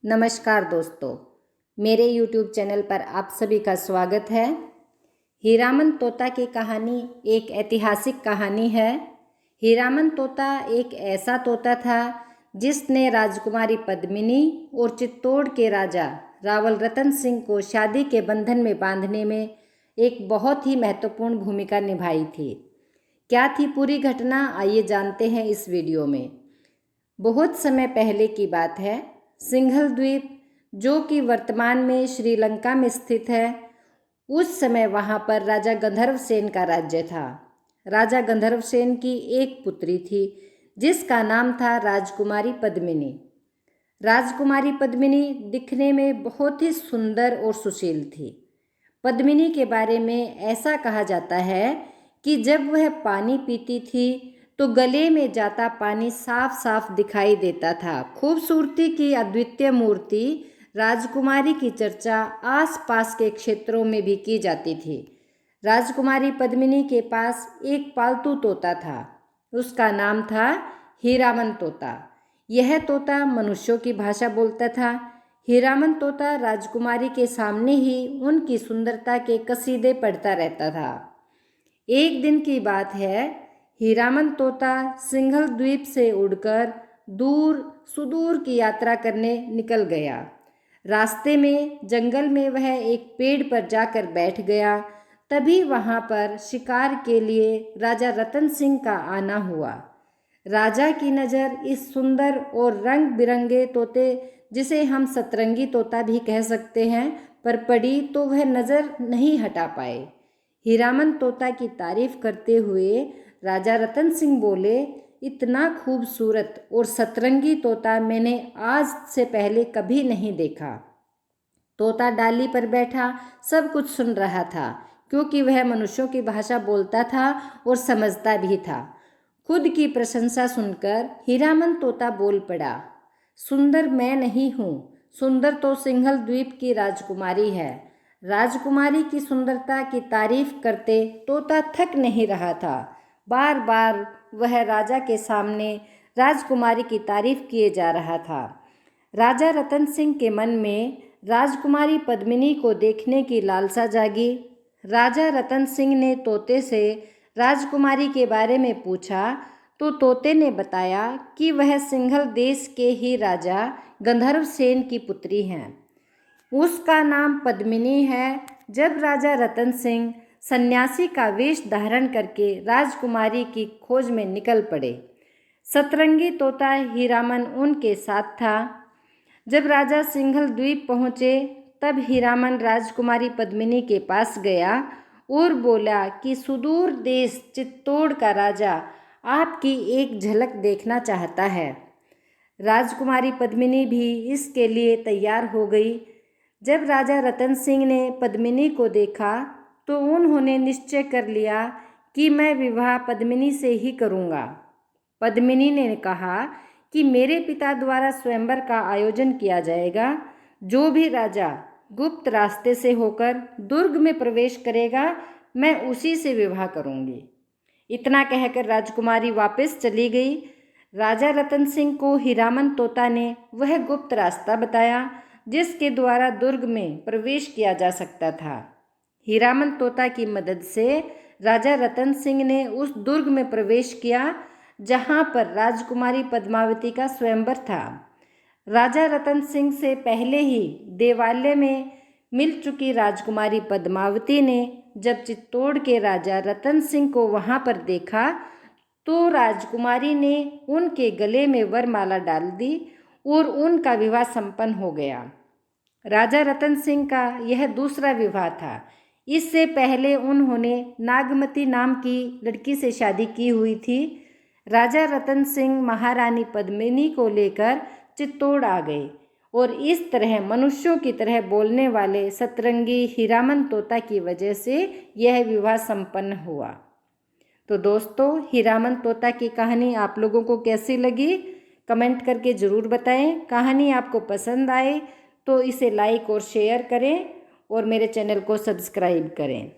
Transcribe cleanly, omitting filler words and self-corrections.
नमस्कार दोस्तों, मेरे YouTube चैनल पर आप सभी का स्वागत है। हीरामन तोता की कहानी एक ऐतिहासिक कहानी है। हीरामन तोता एक ऐसा तोता था जिसने राजकुमारी पद्मिनी और चित्तौड़ के राजा रावल रतन सिंह को शादी के बंधन में बांधने में एक बहुत ही महत्वपूर्ण भूमिका निभाई थी। क्या थी पूरी घटना, आइए जानते हैं इस वीडियो में। बहुत समय पहले की बात है। सिंघल द्वीप, जो कि वर्तमान में श्रीलंका में स्थित है, उस समय वहाँ पर राजा गंधर्व सेन का राज्य था। राजा गंधर्व सेन की एक पुत्री थी जिसका नाम था राजकुमारी पद्मिनी। राजकुमारी पद्मिनी दिखने में बहुत ही सुंदर और सुशील थी। पद्मिनी के बारे में ऐसा कहा जाता है कि जब वह पानी पीती थी तो गले में जाता पानी साफ साफ दिखाई देता था। खूबसूरती की अद्वितीय मूर्ति राजकुमारी की चर्चा आसपास के क्षेत्रों में भी की जाती थी। राजकुमारी पद्मिनी के पास एक पालतू तोता था। उसका नाम था हीरामन तोता। यह तोता मनुष्यों की भाषा बोलता था। हीरामन तोता राजकुमारी के सामने ही उनकी सुंदरता के कसीदे पढ़ता रहता था। एक दिन की बात है, हीरामन तोता सिंघल द्वीप से उड़कर दूर सुदूर की यात्रा करने निकल गया। रास्ते में जंगल में वह एक पेड़ पर जाकर बैठ गया। तभी वहाँ पर शिकार के लिए राजा रतन सिंह का आना हुआ। राजा की नज़र इस सुंदर और रंग बिरंगे तोते, जिसे हम सतरंगी तोता भी कह सकते हैं, पर पड़ी तो वह नज़र नहीं हटा पाए। हीरामन तोता की तारीफ करते हुए राजा रतन सिंह बोले, इतना खूबसूरत और सतरंगी तोता मैंने आज से पहले कभी नहीं देखा। तोता डाली पर बैठा सब कुछ सुन रहा था, क्योंकि वह मनुष्यों की भाषा बोलता था और समझता भी था। खुद की प्रशंसा सुनकर हीरामन तोता बोल पड़ा, सुंदर मैं नहीं हूँ, सुंदर तो सिंघल द्वीप की राजकुमारी है। राजकुमारी की सुंदरता की तारीफ करते तोता थक नहीं रहा था। बार बार वह राजा के सामने राजकुमारी की तारीफ किए जा रहा था। राजा रतन सिंह के मन में राजकुमारी पद्मिनी को देखने की लालसा जागी। राजा रतन सिंह ने तोते से राजकुमारी के बारे में पूछा तो तोते ने बताया कि वह सिंघल देश के ही राजा गंधर्व सेन की पुत्री हैं। उसका नाम पद्मिनी है। जब राजा रतन सिंह सन्यासी का वेश धारण करके राजकुमारी की खोज में निकल पड़े, सतरंगी तोता हीरामन उनके साथ था। जब राजा सिंघल द्वीप पहुँचे तब हीरामन राजकुमारी पद्मिनी के पास गया और बोला कि सुदूर देश चित्तौड़ का राजा आपकी एक झलक देखना चाहता है। राजकुमारी पद्मिनी भी इसके लिए तैयार हो गई। जब राजा रतन सिंह ने पद्मिनी को देखा तो उन्होंने निश्चय कर लिया कि मैं विवाह पद्मिनी से ही करूँगा। पद्मिनी ने कहा कि मेरे पिता द्वारा स्वयंवर का आयोजन किया जाएगा। जो भी राजा गुप्त रास्ते से होकर दुर्ग में प्रवेश करेगा, मैं उसी से विवाह करूँगी। इतना कहकर राजकुमारी वापस चली गई। राजा रतन सिंह को हीरामन तोता ने वह गुप्त रास्ता बताया जिसके द्वारा दुर्ग में प्रवेश किया जा सकता था। हीरामन तोता की मदद से राजा रतन सिंह ने उस दुर्ग में प्रवेश किया जहाँ पर राजकुमारी पद्मावती का स्वयंवर था। राजा रतन सिंह से पहले ही देवालय में मिल चुकी राजकुमारी पद्मावती ने जब चित्तौड़ के राजा रतन सिंह को वहाँ पर देखा तो राजकुमारी ने उनके गले में वरमाला डाल दी और उनका विवाह संपन्न हो गया। राजा रतन सिंह का यह दूसरा विवाह था। इससे पहले उन्होंने नागमती नाम की लड़की से शादी की हुई थी। राजा रतन सिंह महारानी पद्मिनी को लेकर चित्तौड़ आ गए और इस तरह मनुष्यों की तरह बोलने वाले सतरंगी हीरामन तोता की वजह से यह विवाह संपन्न हुआ। तो दोस्तों, हीरामन तोता की कहानी आप लोगों को कैसी लगी, कमेंट करके ज़रूर बताएं। कहानी आपको पसंद आए तो इसे लाइक और शेयर करें और मेरे चैनल को सब्सक्राइब करें।